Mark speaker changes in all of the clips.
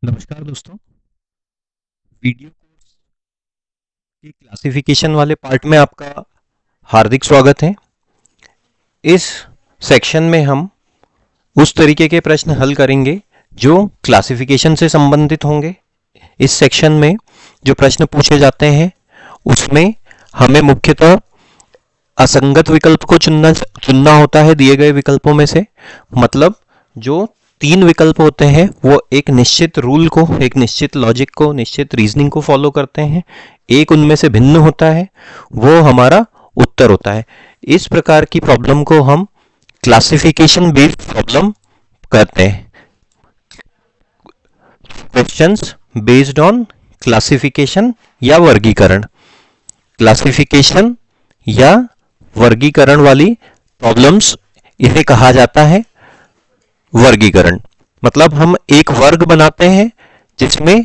Speaker 1: नमस्कार दोस्तों। Video course के क्लासिफिकेशन वाले पार्ट में आपका हार्दिक स्वागत है। इस सेक्शन में हम उस तरीके के प्रश्न हल करेंगे जो क्लासिफिकेशन से संबंधित होंगे। इस सेक्शन में जो प्रश्न पूछे जाते हैं उसमें हमें मुख्यतः असंगत विकल्प को चुनना होता है दिए गए विकल्पों में से। मतलब जो तीन विकल्प होते हैं वो एक निश्चित रूल को, एक निश्चित लॉजिक को, निश्चित रीजनिंग को फॉलो करते हैं। एक उनमें से भिन्न होता है, वो हमारा उत्तर होता है। इस प्रकार की प्रॉब्लम को हम क्लासिफिकेशन बेस्ड प्रॉब्लम कहते हैं। क्वेश्चंस बेस्ड ऑन क्लासिफिकेशन या वर्गीकरण। क्लासिफिकेशन या वर्गीकरण वाली प्रॉब्लम्स इसे कहा जाता है वर्गीकरण। मतलब हम एक वर्ग बनाते हैं जिसमें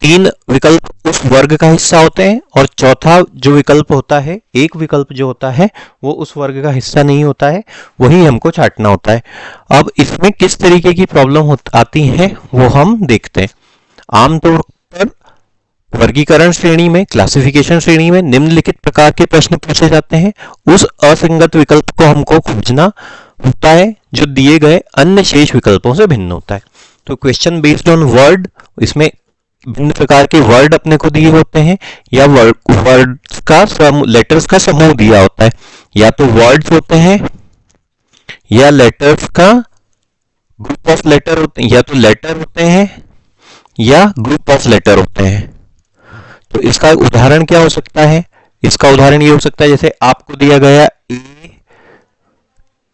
Speaker 1: तीन विकल्प उस वर्ग का हिस्सा होते हैं और चौथा जो विकल्प होता है, एक विकल्प जो होता है वो उस वर्ग का हिस्सा नहीं होता है, वही हमको छांटना होता है। अब इसमें किस तरीके की प्रॉब्लम आती है वो हम देखते हैं। आमतौर पर वर्गीकरण श्रेणी में, क्लासिफिकेशन श्रेणी में निम्नलिखित प्रकार के प्रश्न पूछे जाते हैं। उस असंगत विकल्प को हमको खोजना होता है जो दिए गए अन्य शेष विकल्पों से भिन्न होता है। तो क्वेश्चन बेस्ड ऑन वर्ड, इसमें भिन्न प्रकार के वर्ड अपने को दिए होते हैं या वर्ड का लेटर्स का समूह दिया होता है। या तो वर्ड्स होते हैं या लेटर्स का ग्रुप ऑफ लेटर होते हैं, या तो लेटर होते हैं या ग्रुप ऑफ लेटर होते हैं। तो इसका उदाहरण क्या हो सकता है? इसका उदाहरण ये हो सकता है जैसे आपको दिया गया ए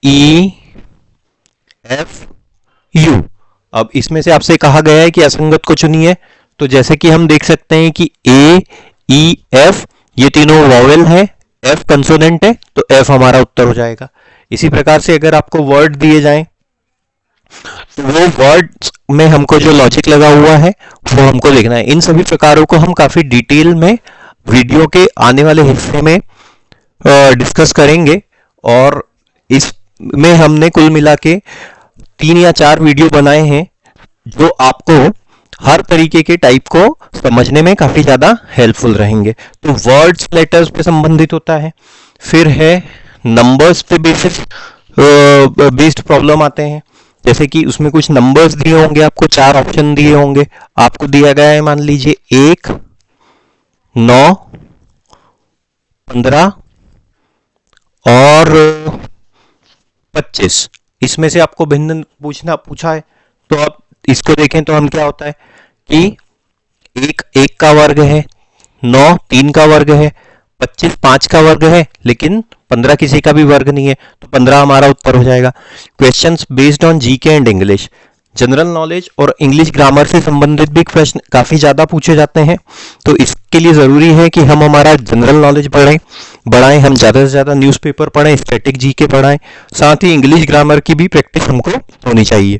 Speaker 1: ई एफ यू। अब इसमें से आपसे कहा गया है कि असंगत को चुनिए। तो जैसे कि हम देख सकते हैं कि ए ई एफ ये तीनों वॉवेल है, एफ कंसोनेंट है, तो एफ हमारा उत्तर हो जाएगा। इसी प्रकार से अगर आपको वर्ड दिए जाएं तो वो वर्ड्स में हमको जो लॉजिक लगा हुआ है वो हमको देखना है। इन सभी प्रकारों को हम काफी डिटेल में वीडियो के आने वाले हिस्से में डिस्कस करेंगे। और इसमें हमने कुल मिला के 3 या 4 वीडियो बनाए हैं जो आपको हर तरीके के टाइप को समझने में काफी ज्यादा हेल्पफुल रहेंगे। तो वर्ड्स लेटर्स पे संबंधित होता है, फिर है नंबर्स पे बेस्ड प्रॉब्लम आते हैं। जैसे कि उसमें कुछ नंबर्स दिए होंगे, आपको 4 ऑप्शन दिए होंगे। आपको दिया गया है मान लीजिए 1, 9, 15 और 25। इसमें से आपको भिन्न पूछा है। तो आप इसको देखें तो हम क्या होता है कि एक 1 का वर्ग है, 9 3 का वर्ग है, 25 5 का वर्ग है, लेकिन 15 किसी का भी वर्ग नहीं है, तो 15 हमारा उत्तर हो जाएगा। Questions based on GK and English, general knowledge और इंग्लिश ग्रामर से संबंधित भी प्रश्न काफी ज्यादा पूछे जाते हैं। तो इसके लिए जरूरी है कि हम हमारा जनरल नॉलेज बढ़ाएं, हम ज्यादा से ज्यादा न्यूज़पेपर पढ़ें, स्टैटिक जीके पढ़ाएं, साथ ही इंग्लिश ग्रामर की भी प्रैक्टिस हमको होनी चाहिए।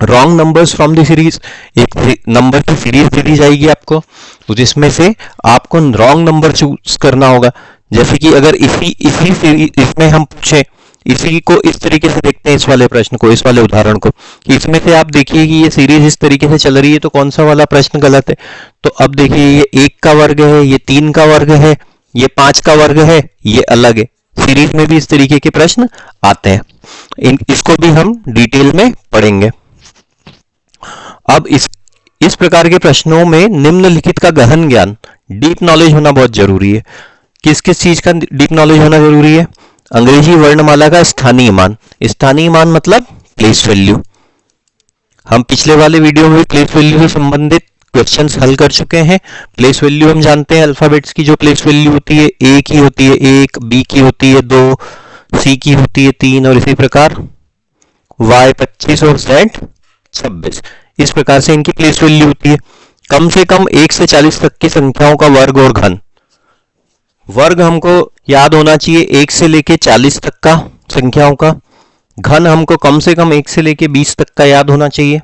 Speaker 1: Wrong numbers from the series, एक नंबर की सीरीज दे दी जाएगी आपको, तो जिसमें से आपको रॉन्ग नंबर चूज करना होगा। जैसे कि अगर इसी इसी सीरीज इसमें हम पूछे, इसी को इस तरीके से देखते हैं, इस वाले प्रश्न को, इस वाले उदाहरण को, कि इसमें से आप देखिए कि ये सीरीज इस तरीके से चल रही है, तो कौन सा वाला प्रश्न गलत है। तो अब देखिए ये 1 का वर्ग है, ये 3 का वर्ग है, ये 5 का वर्ग है, ये अलग है। सीरीज में भी इस तरीके के प्रश्न आते हैं। इसको भी हम डिटेल में पढ़ेंगे। अब इस प्रकार के प्रश्नों में निम्नलिखित का गहन ज्ञान, डीप नॉलेज होना बहुत जरूरी है। किस किस चीज का डीप नॉलेज होना जरूरी है? अंग्रेजी वर्णमाला का स्थानीय मान। स्थानीय मान मतलब प्लेस वैल्यू। हम पिछले वाले वीडियो में प्लेस वैल्यू से संबंधित क्वेश्चंस हल कर चुके हैं। प्लेस वैल्यू हम जानते हैं, अल्फाबेट्स की जो प्लेस वैल्यू होती है, ए की होती है 1, बी की होती है 2, सी की होती है 3 और इसी प्रकार वाई 25 और जेड 26। इस प्रकार से इनकी प्लेस वैल्यू होती है। कम से कम 1 से 40 तक की संख्याओं का वर्ग और घन। वर्ग हमको याद होना चाहिए 1 से लेके 40 तक का संख्याओं का। घन हमको कम से कम 1 से लेके 20 तक का याद होना चाहिए।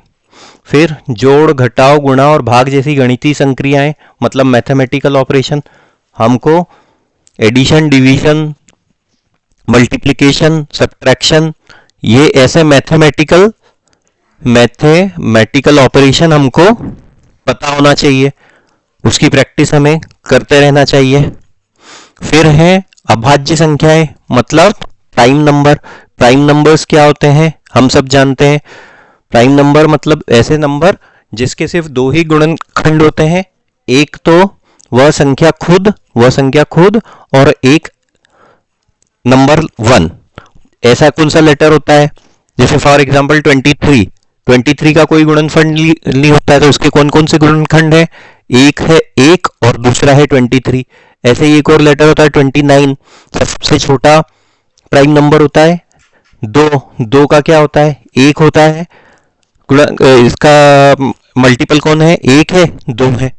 Speaker 1: फिर जोड़, घटाव, गुणा और भाग जैसी गणितीय संक्रियाएं, मतलब मैथमेटिकल ऑपरेशन, हमको एडिशन, डिवीजन, मल्टीप्लिकेशन, सब्ट्रैक्शन, ये ऐसे मैथमेटिकल मैथमेटिकल ऑपरेशन हमको पता होना चाहिए, उसकी प्रैक्टिस हमें करते रहना चाहिए। फिर है अभाज्य संख्याएं, मतलब प्राइम नंबर। प्राइम नंबर्स क्या होते हैं हम सब जानते हैं। प्राइम नंबर मतलब ऐसे नंबर जिसके सिर्फ दो ही गुणनखंड होते हैं, एक तो वह संख्या खुद और एक नंबर वन। ऐसा कौन सा लेटर होता है, जैसे फॉर एग्जांपल 23। 23 का कोई गुणनखंड नहीं होता है, तो उसके कौन कौन से गुणनखंड है, एक है एक और दूसरा है 23। ऐसे ही एक और लेटर होता है 29। सबसे छोटा प्राइम नंबर होता है दो। दो का क्या होता है, एक होता है। इसका मल्टीपल कौन है, एक है दो है।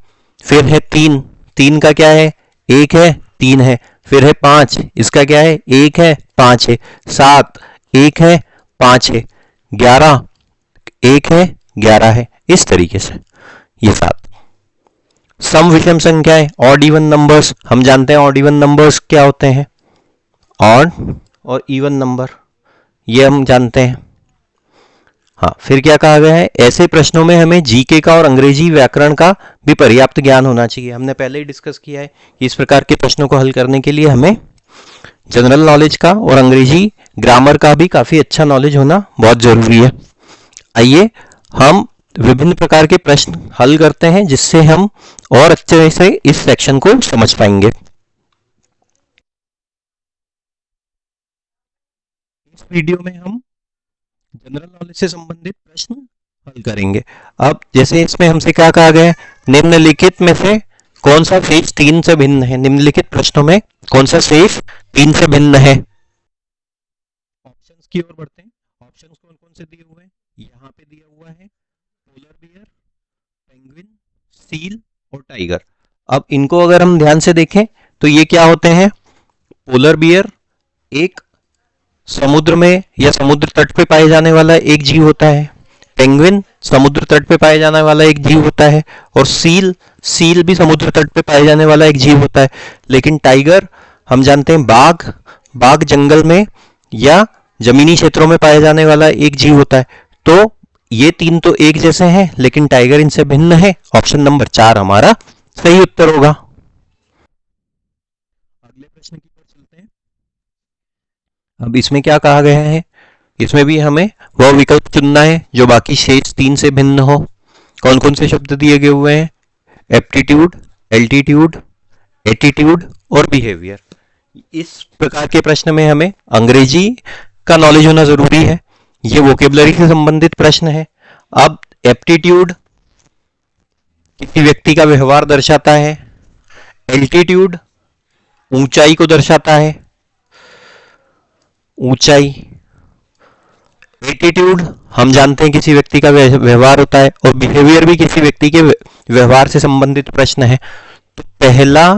Speaker 1: फिर है तीन। तीन का क्या है, एक है तीन है। फिर है पांच, इसका क्या है, एक है पांच है। सात, एक है पांच है। 11, एक है 11 है। इस तरीके से ये सात। सम विषम संख्याएं, ऑड इवन नंबर्स, हम जानते हैं ऑड इवन नंबर्स क्या होते हैं, ऑड और इवन नंबर, ये हम जानते हैं। हाँ, फिर क्या कहा गया है, ऐसे प्रश्नों में हमें जीके का और अंग्रेजी व्याकरण का भी पर्याप्त ज्ञान होना चाहिए। हमने पहले ही डिस्कस किया है कि इस प्रकार के प्रश्नों को हल करने के लिए हमें जनरल नॉलेज का और अंग्रेजी ग्रामर का भी काफी अच्छा नॉलेज होना बहुत जरूरी है। आइए हम विभिन्न प्रकार के प्रश्न हल करते हैं, जिससे हम और अच्छे से इस सेक्शन को समझ पाएंगे। इस वीडियो में हम जनरल नॉलेज से संबंधित प्रश्न हल करेंगे। अब जैसे इसमें हमसे क्या कहा गया है, निम्नलिखित में से कौन सा शेष तीन से भिन्न है। निम्नलिखित प्रश्नों में कौन सा शेष तीन से भिन्न है। ऑप्शंस की ओर बढ़ते हैं। ऑप्शंस कौन कौन से दिए हुए हैं, यहाँ पे दिया हुआ है पोलर बियर, पेंगुइन, सील और टाइगर। अब इनको अगर हम ध्यान से देखें तो ये क्या होते हैं। पोलर बियर एक समुद्र में या समुद्र तट पे पाए जाने वाला एक जीव होता है। पेंगुइन समुद्र तट पे पाए जाने वाला एक जीव होता है। और सील, सील भी समुद्र तट पे पाए जाने वाला एक जीव होता है। लेकिन टाइगर हम जानते हैं बाघ, बाघ जंगल में या जमीनी क्षेत्रों में पाए जाने वाला एक जीव होता है। तो ये तीन तो एक जैसे हैं, लेकिन टाइगर इनसे भिन्न है। ऑप्शन नंबर 4 हमारा सही उत्तर होगा। अगले प्रश्न की ओर चलते हैं। अब इसमें क्या कहा गया है, इसमें भी हमें वह विकल्प चुनना है जो बाकी शेष तीन से भिन्न हो। कौन कौन से शब्द दिए गए हुए हैं, एप्टीट्यूड, एल्टीट्यूड, एटीट्यूड और बिहेवियर। इस प्रकार के प्रश्न में हमें अंग्रेजी का नॉलेज होना जरूरी है। ये वोकेबलरी से संबंधित प्रश्न है। अब एप्टीट्यूड किसी व्यक्ति का व्यवहार दर्शाता है। एल्टीट्यूड ऊंचाई को दर्शाता है, ऊंचाई। एटीट्यूड हम जानते हैं किसी व्यक्ति का व्यवहार होता है। और बिहेवियर भी किसी व्यक्ति के व्यवहार से संबंधित प्रश्न है। तो पहला,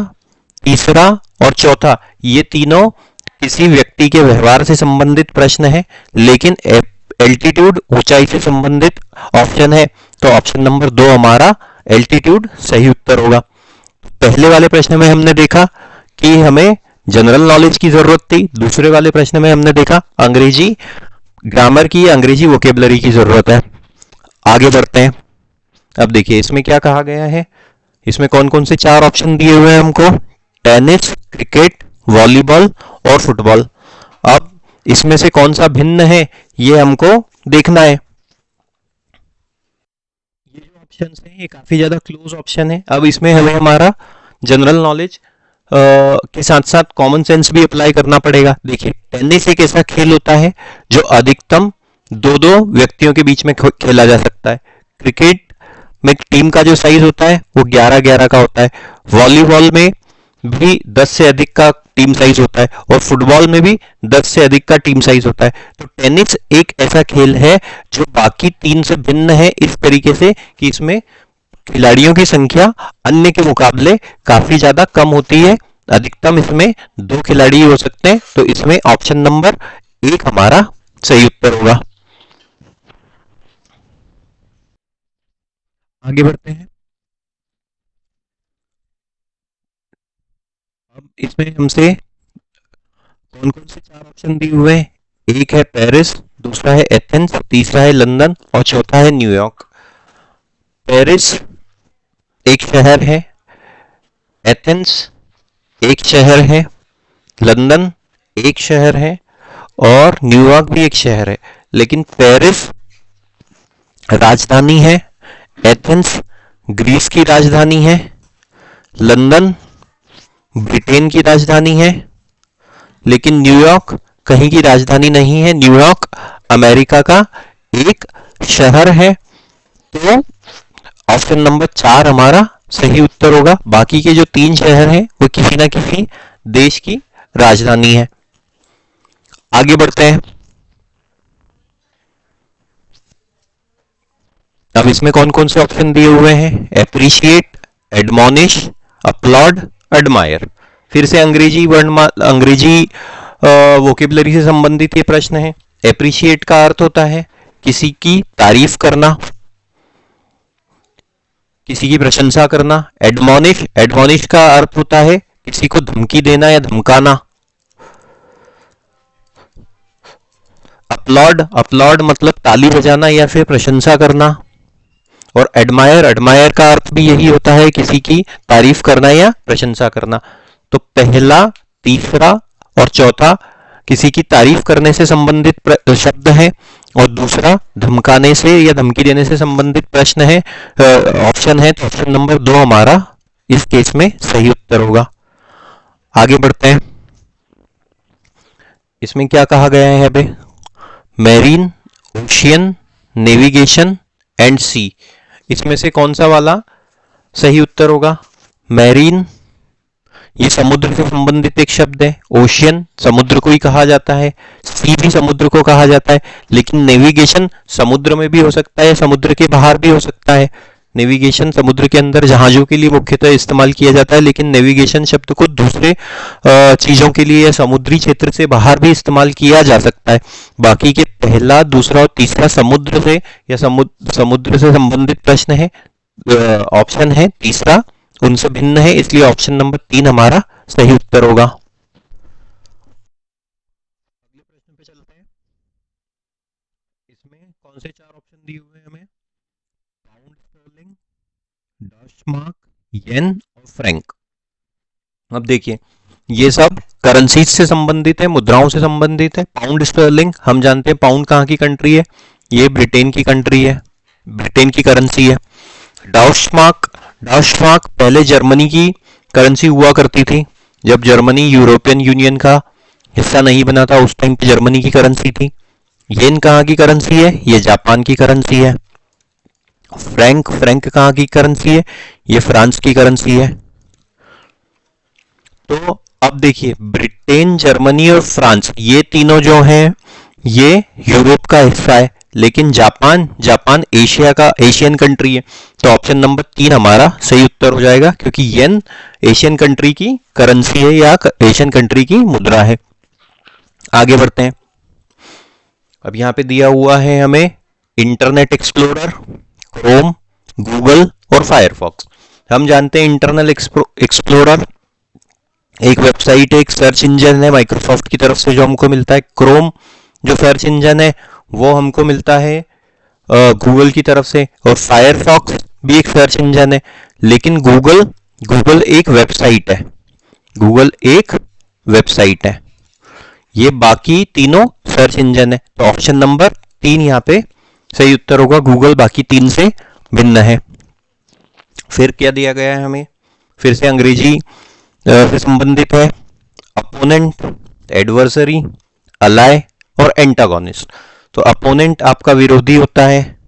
Speaker 1: तीसरा और चौथा ये तीनों किसी व्यक्ति के व्यवहार से संबंधित प्रश्न है, लेकिन एल्टीट्यूड ऊंचाई से संबंधित ऑप्शन है। तो ऑप्शन नंबर 2 हमारा एल्टीट्यूड सही उत्तर होगा। पहले वाले प्रश्न में हमने देखा कि हमें जनरल नॉलेज की जरूरत थी। दूसरे वाले प्रश्न में हमने देखा अंग्रेजी ग्रामर की, अंग्रेजी वोकेबलरी की जरूरत है। आगे बढ़ते हैं। अब देखिए इसमें क्या कहा गया है। इसमें कौन कौन से चार ऑप्शन दिए हुए हैं हमको, टेनिस, क्रिकेट, वॉलीबॉल और फुटबॉल। अब इसमें से कौन सा भिन्न है ये हमको देखना है। ये जो ऑप्शंस हैं ये काफी ज्यादा क्लोज ऑप्शन है। अब इसमें हमें हमारा जनरल नॉलेज के साथ साथ कॉमन सेंस भी अप्लाई करना पड़ेगा। देखिए टेनिस एक ऐसा खेल होता है जो अधिकतम दो दो व्यक्तियों के बीच में खेला जा सकता है। क्रिकेट में टीम का जो साइज होता है वो 11-11 का होता है। वॉलीबॉल में भी 10 से अधिक का टीम साइज होता है और फुटबॉल में भी 10 से अधिक का टीम साइज होता है। तो टेनिस एक ऐसा खेल है जो बाकी तीन से भिन्न है इस तरीके से कि इसमें खिलाड़ियों की संख्या अन्य के मुकाबले काफी ज्यादा कम होती है। अधिकतम इसमें 2 खिलाड़ी हो सकते हैं। तो इसमें ऑप्शन नंबर 1 हमारा सही उत्तर होगा। आगे बढ़ते हैं। अब इसमें हमसे कौन कौन से चार ऑप्शन दिए हुए हैं। एक है पेरिस, दूसरा है एथेंस, तीसरा है लंदन और चौथा है न्यूयॉर्क। पेरिस एक शहर है, एथेंस एक शहर है, लंदन एक शहर है और न्यूयॉर्क भी एक शहर है। लेकिन पेरिस राजधानी है, एथेंस ग्रीस की राजधानी है, लंदन ब्रिटेन की राजधानी है, लेकिन न्यूयॉर्क कहीं की राजधानी नहीं है। न्यूयॉर्क अमेरिका का एक शहर है। तो ऑप्शन नंबर 4 हमारा सही उत्तर होगा। बाकी के जो 3 शहर हैं वो किसी ना किसी देश की राजधानी है। आगे बढ़ते हैं। अब इसमें कौन कौन से ऑप्शन दिए हुए हैं? Appreciate, admonish, upload, admire. फिर से अंग्रेजी वोकेबलरी से संबंधित ये प्रश्न है। एप्रिशिएट का अर्थ होता है किसी की तारीफ करना, किसी की प्रशंसा करना। एडमोनिश का अर्थ होता है किसी को धमकी देना या धमकाना। अपलॉड मतलब ताली बजाना या फिर प्रशंसा करना। और एडमायर का अर्थ भी यही होता है किसी की तारीफ करना या प्रशंसा करना। तो पहला, तीसरा और चौथा किसी की तारीफ करने से संबंधित शब्द है और दूसरा धमकाने से या धमकी देने से संबंधित प्रश्न है, ऑप्शन है। तो ऑप्शन नंबर 2 हमारा इस केस में सही उत्तर होगा। आगे बढ़ते हैं। इसमें क्या कहा गया है? अबे मैरीन, ओशियन, नेविगेशन एंड सी, इसमें से कौन सा वाला सही उत्तर होगा? मैरीन ये समुद्र से संबंधित एक शब्द है। ओशियन समुद्र को ही कहा जाता है, सी भी समुद्र को कहा जाता है। लेकिन नेविगेशन समुद्र में भी हो सकता है, समुद्र के बाहर भी हो सकता है। नेविगेशन समुद्र के अंदर जहाजों के लिए मुख्यतः इस्तेमाल किया जाता है, लेकिन नेविगेशन शब्द को दूसरे चीजों के लिए या समुद्री क्षेत्र से बाहर भी इस्तेमाल किया जा सकता है। बाकी के पहला, दूसरा और तीसरा समुद्र से या समुद्र से संबंधित प्रश्न है। ऑप्शन है तीसरा उनसे भिन्न है, इसलिए ऑप्शन नंबर 3 हमारा सही उत्तर होगा। अगले प्रश्न पे चलते हैं। इसमें कौन से 4 ऑप्शन दिए हुए हैं हमें? पाउंड स्टर्लिंग, डचमार्क, येन और फ्रैंक। अब देखिए ये सब करेंसीज से संबंधित है, मुद्राओं से संबंधित है। पाउंड स्टर्लिंग हम जानते हैं पाउंड कहाँ की कंट्री है, ये ब्रिटेन की कंट्री है, ब्रिटेन की करेंसी है। डचमार्क पहले जर्मनी की करेंसी हुआ करती थी, जब जर्मनी यूरोपियन यूनियन का हिस्सा नहीं बना था उस टाइम पे जर्मनी की करेंसी थी। येन कहाँ की करेंसी है? ये जापान की करेंसी है। फ्रैंक कहाँ की करेंसी है? ये फ्रांस की करेंसी है। तो अब देखिए ब्रिटेन, जर्मनी और फ्रांस ये तीनों जो हैं ये यूरोप का हिस्सा है, लेकिन जापान एशियन कंट्री है। तो ऑप्शन नंबर 3 हमारा सही उत्तर हो जाएगा, क्योंकि येन एशियन कंट्री की करेंसी है या एशियन कंट्री की मुद्रा है। आगे बढ़ते हैं। अब यहां पे दिया हुआ है हमें इंटरनेट एक्सप्लोरर, क्रोम, गूगल और फायरफॉक्स। हम जानते हैं इंटरनेट एक्सप्लोरर एक वेबसाइट है, एक सर्च इंजन है माइक्रोसॉफ्ट की तरफ से जो हमको मिलता है। क्रोम जो सर्च इंजन है वो हमको मिलता है गूगल की तरफ से। और फायरफॉक्स भी एक सर्च इंजन है, लेकिन गूगल एक वेबसाइट है। गूगल एक वेबसाइट है, ये बाकी तीनों सर्च इंजन है। तो ऑप्शन नंबर 3 यहाँ पे सही उत्तर होगा। गूगल बाकी 3 से भिन्न है। फिर क्या दिया गया है हमें? फिर से अंग्रेजी से संबंधित है। अपोनेंट, एडवर्सरी, अलाय और एंटागोनिस्ट। तो अपोनेंट आपका विरोधी होता है,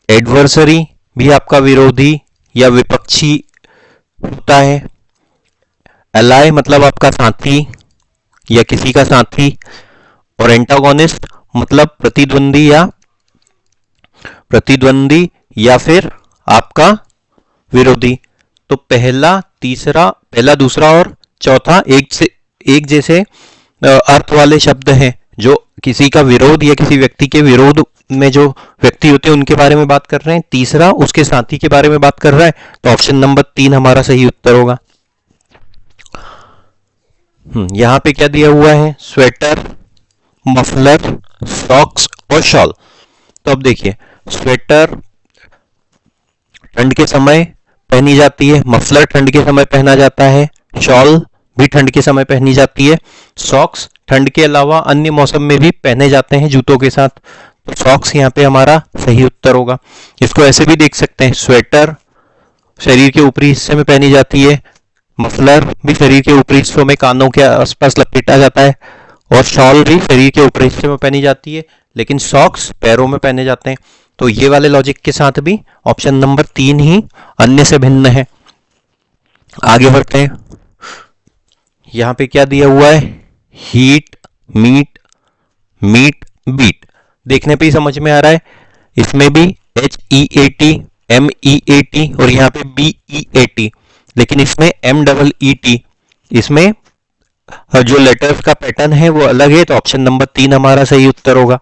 Speaker 1: एडवर्सरी भी आपका विरोधी या विपक्षी होता है, अलाय मतलब आपका साथी या किसी का साथी, और एंटागोनिस्ट मतलब प्रतिद्वंदी या फिर आपका विरोधी। तो पहला, दूसरा और चौथा एक जैसे अर्थ वाले शब्द हैं, जो किसी का विरोध या किसी व्यक्ति के विरोध में जो व्यक्ति होते हैं उनके बारे में बात कर रहे हैं। तीसरा उसके साथी के बारे में बात कर रहा है। तो ऑप्शन नंबर 3 हमारा सही उत्तर होगा। यहां पे क्या दिया हुआ है? स्वेटर, मफलर, सॉक्स और शॉल। तो अब देखिए, स्वेटर ठंड के समय पहनी जाती है, मफलर ठंड के समय पहना जाता है, शॉल भी ठंड के समय पहनी जाती है, सॉक्स ठंड के अलावा अन्य मौसम में भी पहने जाते हैं जूतों के साथ। तो सॉक्स यहाँ पे हमारा सही उत्तर होगा। इसको ऐसे भी देख सकते हैं, स्वेटर शरीर के ऊपरी हिस्से में पहनी जाती है, मफलर भी शरीर के ऊपरी हिस्सों में कानों के आसपास लपेटा जाता है, और शॉल भी शरीर के ऊपरी हिस्से में पहनी जाती है, लेकिन सॉक्स पैरों में पहने जाते हैं। तो ये वाले लॉजिक के साथ भी ऑप्शन नंबर 3 ही अन्य से भिन्न है। आगे बढ़ते हैं। यहां पे क्या दिया हुआ है, हीट, मीट, मीट, बीट। देखने पे ही समझ में आ रहा है, इसमें भी HEAT, MEAT और यहाँ पे BEAT, लेकिन इसमें MEET, इसमें जो लेटर्स का पैटर्न है वो अलग है। तो ऑप्शन नंबर 3 हमारा सही उत्तर होगा।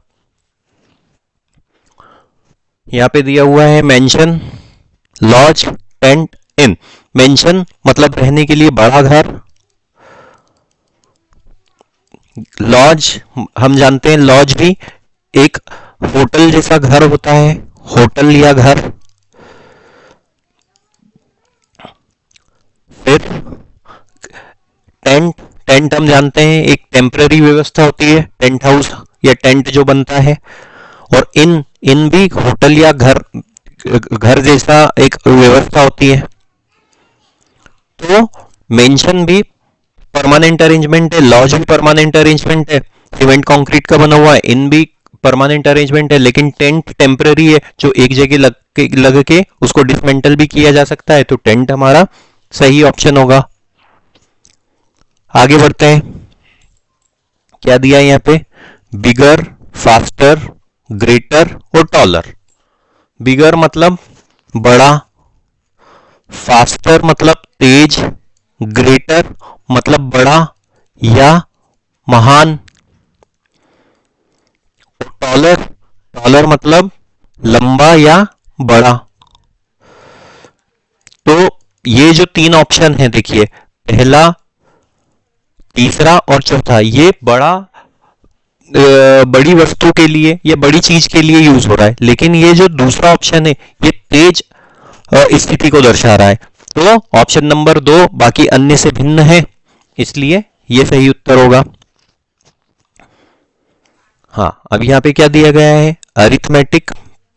Speaker 1: यहाँ पे दिया हुआ है मेंशन, लॉज, टेंट, इन। मेंशन मतलब रहने के लिए बड़ा घर, लॉज हम जानते हैं, लॉज भी एक होटल जैसा घर होता है, होटल या घर। फिर टेंट, टेंट हम जानते हैं एक टेम्पररी व्यवस्था होती है, टेंट हाउस या टेंट जो बनता है। और इन, इन भी होटल या घर, घर जैसा एक व्यवस्था होती है। तो मेंशन भी परमानेंट अरेंजमेंट है, लॉज भी परमानेंट अरेंजमेंट है, सीमेंट कंक्रीट का बना हुआ है, इन भी परमानेंट अरेंजमेंट है, लेकिन टेंट टेम्पररी है, जो एक जगह लग के उसको डिसमेंटल भी किया जा सकता है। तो टेंट हमारा सही ऑप्शन होगा। आगे बढ़ते हैं। क्या दिया है यहाँ पे, बिगर, फास्टर, ग्रेटर और टॉलर। बिगर मतलब बड़ा, फास्टर मतलब तेज, ग्रेटर मतलब बड़ा या महान, टॉलर, टॉलर मतलब लंबा या बड़ा। तो ये जो 3 ऑप्शन है, देखिए पहला, तीसरा और चौथा, ये बड़ी वस्तु के लिए या बड़ी चीज के लिए यूज हो रहा है, लेकिन ये जो दूसरा ऑप्शन है ये तेज स्थिति को दर्शा रहा है। तो ऑप्शन नंबर 2 बाकी अन्य से भिन्न है, इसलिए ये सही उत्तर होगा। हाँ, अब यहां पे क्या दिया गया है, arithmetic,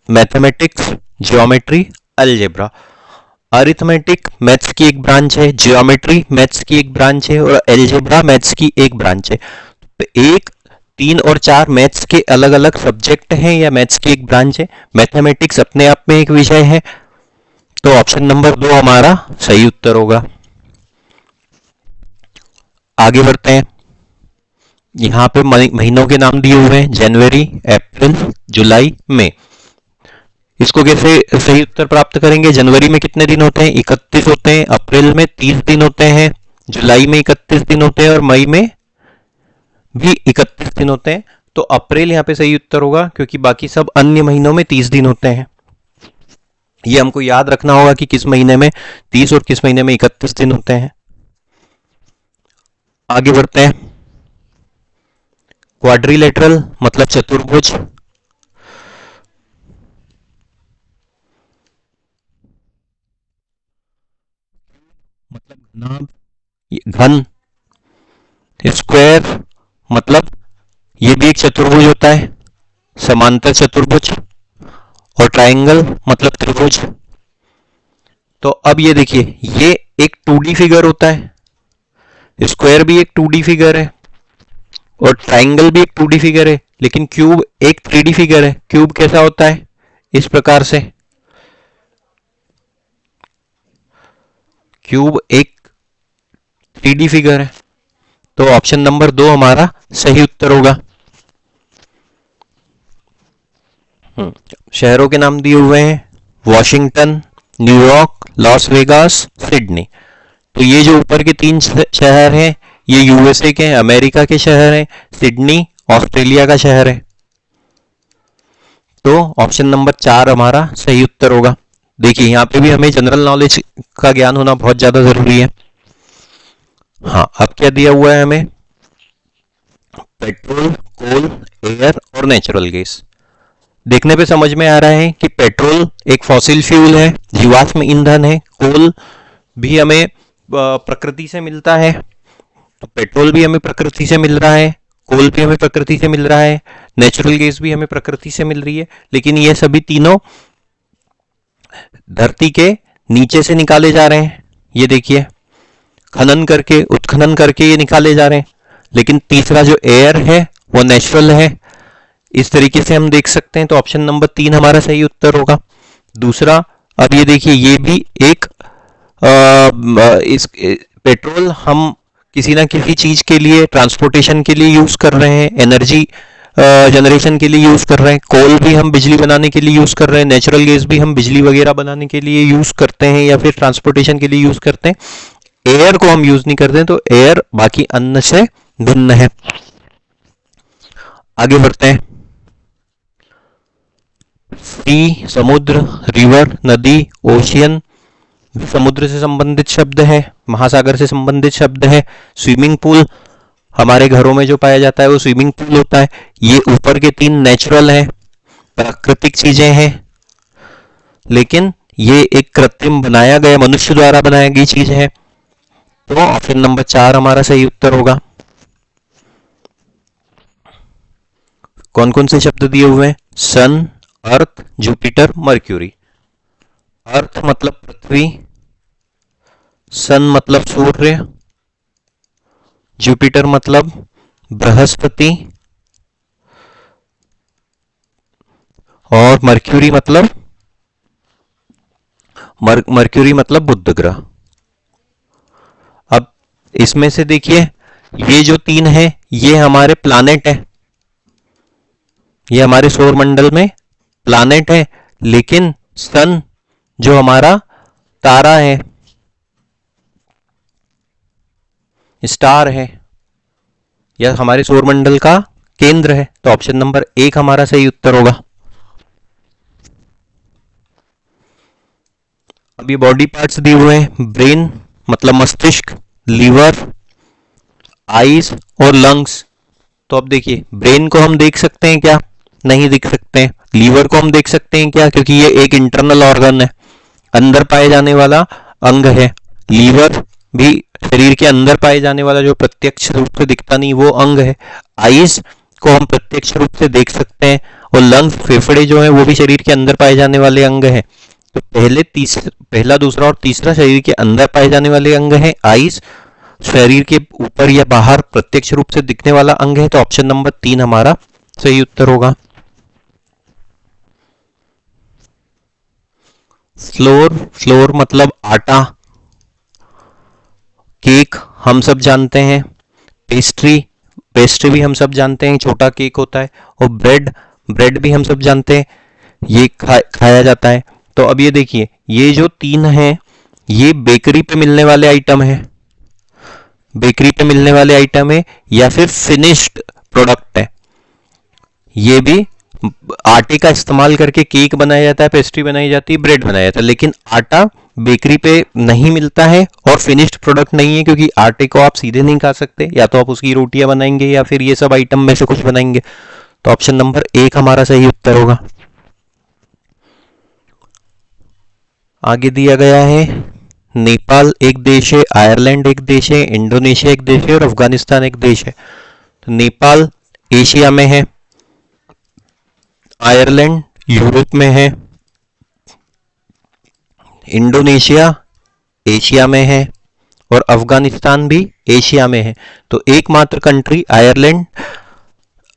Speaker 1: mathematics, geometry, algebra. Arithmetic maths की एक ब्रांच है, ज्योमेट्री मैथ्स की एक ब्रांच है, और अलजेब्रा मैथ्स की एक ब्रांच है। तो 1, 3 और 4 मैथ्स के अलग अलग सब्जेक्ट हैं या मैथ्स की एक ब्रांच है। मैथमेटिक्स अपने आप में एक विषय है। तो ऑप्शन नंबर 2 हमारा सही उत्तर होगा। आगे बढ़ते हैं। यहां पे महीनों के नाम दिए हुए हैं, जनवरी, अप्रैल, जुलाई, मई। इसको कैसे सही उत्तर प्राप्त करेंगे, जनवरी में कितने दिन होते हैं, 31 होते हैं, अप्रैल में 30 दिन होते हैं, जुलाई में 31 दिन होते हैं और मई में भी 31 दिन होते हैं। तो अप्रैल यहाँ पे सही उत्तर होगा, क्योंकि बाकी सब अन्य महीनों में 30 दिन होते हैं। ये हमको याद रखना होगा कि किस महीने में 30 और किस महीने में 31 दिन होते हैं। आगे बढ़ते हैं। क्वाड्रिलेटरल मतलब चतुर्भुज, मतलब घन, स्क्वायर मतलब ये भी एक चतुर्भुज होता है, समांतर चतुर्भुज, और ट्रायंगल मतलब त्रिभुज। तो अब ये देखिए, ये एक 2D फिगर होता है, स्क्वायर भी एक 2D फिगर है, और ट्रायंगल भी एक 2D फिगर है, लेकिन क्यूब एक 3D फिगर है। क्यूब कैसा होता है, इस प्रकार से। क्यूब एक 3D फिगर है। तो ऑप्शन नंबर 2 हमारा सही उत्तर होगा। शहरों के नाम दिए हुए हैं, Washington, New York, Las Vegas, Sydney. तो ये जो ऊपर के 3 शहर हैं, ये यूएसए के, अमेरिका के शहर हैं। सिडनी ऑस्ट्रेलिया का शहर है। तो ऑप्शन नंबर 4 हमारा सही उत्तर होगा। देखिए यहाँ पे भी हमें जनरल नॉलेज का ज्ञान होना बहुत ज्यादा जरूरी है। हाँ, अब क्या दिया हुआ है हमें, पेट्रोल, कोल, एयर और नेचुरल गैस। देखने पे समझ में आ रहा है कि पेट्रोल एक फॉसिल फ्यूल है, जीवाश्म ईंधन है। कोल भी हमें प्रकृति से मिलता है, तो पेट्रोल भी हमें प्रकृति से मिल रहा है, कोल भी हमें प्रकृति से मिल रहा है, नेचुरल गैस भी हमें प्रकृति से मिल रही है। लेकिन ये सभी तीनों धरती के नीचे से निकाले जा रहे हैं। ये देखिए, खनन करके, उत्खनन करके ये निकाले जा रहे हैं। लेकिन तीसरा जो एयर है वो नेचुरल है। इस तरीके से हम देख सकते हैं, तो ऑप्शन नंबर 3 हमारा सही उत्तर होगा। दूसरा, अब ये देखिए, ये भी एक इस पेट्रोल हम किसी ना किसी चीज के लिए, ट्रांसपोर्टेशन के लिए यूज कर रहे हैं, एनर्जी जनरेशन के लिए यूज कर रहे हैं। कोल भी हम बिजली बनाने के लिए यूज कर रहे हैं, नेचुरल गैस भी हम बिजली वगैरह बनाने के लिए यूज करते हैं या फिर ट्रांसपोर्टेशन के लिए यूज करते हैं। एयर को हम यूज नहीं करते, तो एयर बाकी अन्य से भिन्न है। आगे बढ़ते हैं। सी समुद्र, रिवर नदी, ओशियन समुद्र से संबंधित शब्द है, महासागर से संबंधित शब्द है। स्विमिंग पूल हमारे घरों में जो पाया जाता है वो स्विमिंग पूल होता है। ये ऊपर के 3 नेचुरल है, प्राकृतिक चीजें हैं, लेकिन ये एक कृत्रिम बनाया गया, मनुष्य द्वारा बनाई गई चीज है। तो ऑप्शन नंबर 4 हमारा सही उत्तर होगा। कौन कौन से शब्द दिए हुए हैं? सन, अर्थ, जुपिटर, मर्क्यूरी। अर्थ मतलब पृथ्वी, सन मतलब सूर्य, जुपिटर मतलब बृहस्पति और मर्क्यूरी मतलब बुध ग्रह। अब इसमें से देखिए, ये जो 3 है ये हमारे प्लानेट है, ये हमारे सौर मंडल में प्लानेट है। लेकिन सन जो हमारा तारा है, स्टार है, या हमारे सौरमंडल का केंद्र है, तो ऑप्शन नंबर 1 हमारा सही उत्तर होगा। अब ये बॉडी पार्ट्स दिए हुए हैं। ब्रेन मतलब मस्तिष्क, लीवर, आईज और लंग्स। तो अब देखिए, ब्रेन को हम देख सकते हैं क्या? नहीं देख सकते हैं। लीवर को हम देख सकते हैं क्या? क्योंकि ये एक इंटरनल ऑर्गन है, अंदर पाए जाने वाला अंग है। लीवर भी शरीर के अंदर पाए जाने वाला, जो प्रत्यक्ष रूप से दिखता नहीं, वो अंग है। आईज को हम प्रत्यक्ष रूप से देख सकते हैं, और लंग्स, फेफड़े जो है वो भी शरीर के अंदर पाए जाने वाले अंग है। तो पहला, दूसरा और तीसरा शरीर के अंदर पाए जाने वाले अंग है। आईज शरीर के ऊपर या बाहर प्रत्यक्ष रूप से दिखने वाला अंग है, तो ऑप्शन नंबर 3 हमारा सही उत्तर होगा। फ्लोर मतलब आटा। केक हम सब जानते हैं। पेस्ट्री भी हम सब जानते हैं, छोटा केक होता है। और ब्रेड भी हम सब जानते हैं, ये खाया जाता है। तो अब ये देखिए, ये जो 3 हैं ये बेकरी पे मिलने वाले आइटम है, या फिर फिनिश्ड प्रोडक्ट है। ये भी आटे का इस्तेमाल करके केक बनाया जाता है, पेस्ट्री बनाई जाती है, ब्रेड बनाया जाता है। लेकिन आटा बेकरी पे नहीं मिलता है और फिनिश्ड प्रोडक्ट नहीं है, क्योंकि आटे को आप सीधे नहीं खा सकते, या तो आप उसकी रोटियां बनाएंगे या फिर ये सब आइटम में से कुछ बनाएंगे। तो ऑप्शन नंबर 1 हमारा सही उत्तर होगा। आगे दिया गया है, नेपाल एक देश है, आयरलैंड एक देश है, इंडोनेशिया एक देश है और अफगानिस्तान एक देश है। तो नेपाल एशिया में है, आयरलैंड यूरोप में है, इंडोनेशिया एशिया में है और अफगानिस्तान भी एशिया में है। तो एकमात्र कंट्री आयरलैंड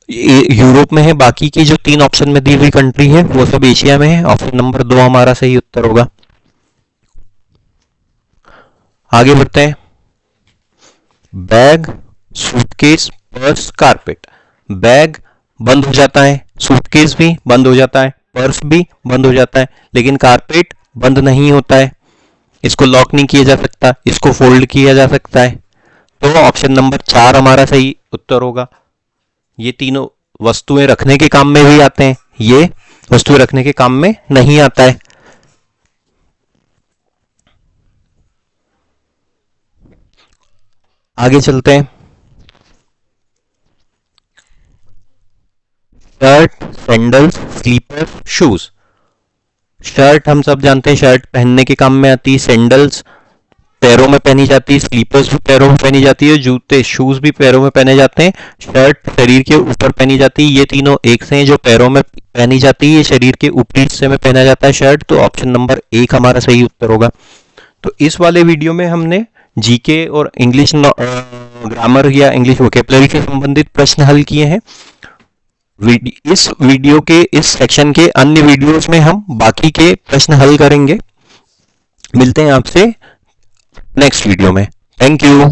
Speaker 1: यूरोप में है, बाकी की जो 3 ऑप्शन में दी हुई कंट्री है वो सब एशिया में है। ऑप्शन नंबर 2 हमारा सही उत्तर होगा। आगे बढ़ते हैं। Bag, suitcase, purse, carpet. Bag बंद हो जाता है, सूटकेस भी बंद हो जाता है, पर्स भी बंद हो जाता है, लेकिन कारपेट बंद नहीं होता है। इसको लॉक नहीं किया जा सकता, इसको फोल्ड किया जा सकता है। तो ऑप्शन नंबर 4 हमारा सही उत्तर होगा। ये तीनों वस्तुएं रखने के काम में भी आते हैं, ये वस्तुएं रखने के काम में नहीं आता है। आगे चलते हैं। Shirt, sandals, slippers, shoes. Shirt हम सब जानते हैं, शर्ट पहनने के काम में आती है, सैंडल्स पैरों में पहनी जाती है, स्लीपर्स भी पैरों में पहनी जाती है, जूते शूज भी पैरों में पहने जाते हैं, शर्ट शरीर के ऊपर पहनी जाती है। ये तीनों एक से हैं, जो पैरों में पहनी जाती है ये शरीर के ऊपरी हिस्से में पहना जाता है शर्ट। तो ऑप्शन नंबर 1 हमारा सही उत्तर होगा। तो इस वाले वीडियो में हमने जीके और इंग्लिश ग्रामर या इंग्लिश वोकेबलरी से संबंधित प्रश्न हल किए हैं। इस वीडियो के इस सेक्शन के अन्य वीडियोस में हम बाकी के प्रश्न हल करेंगे। मिलते हैं आपसे नेक्स्ट वीडियो में। Thank you.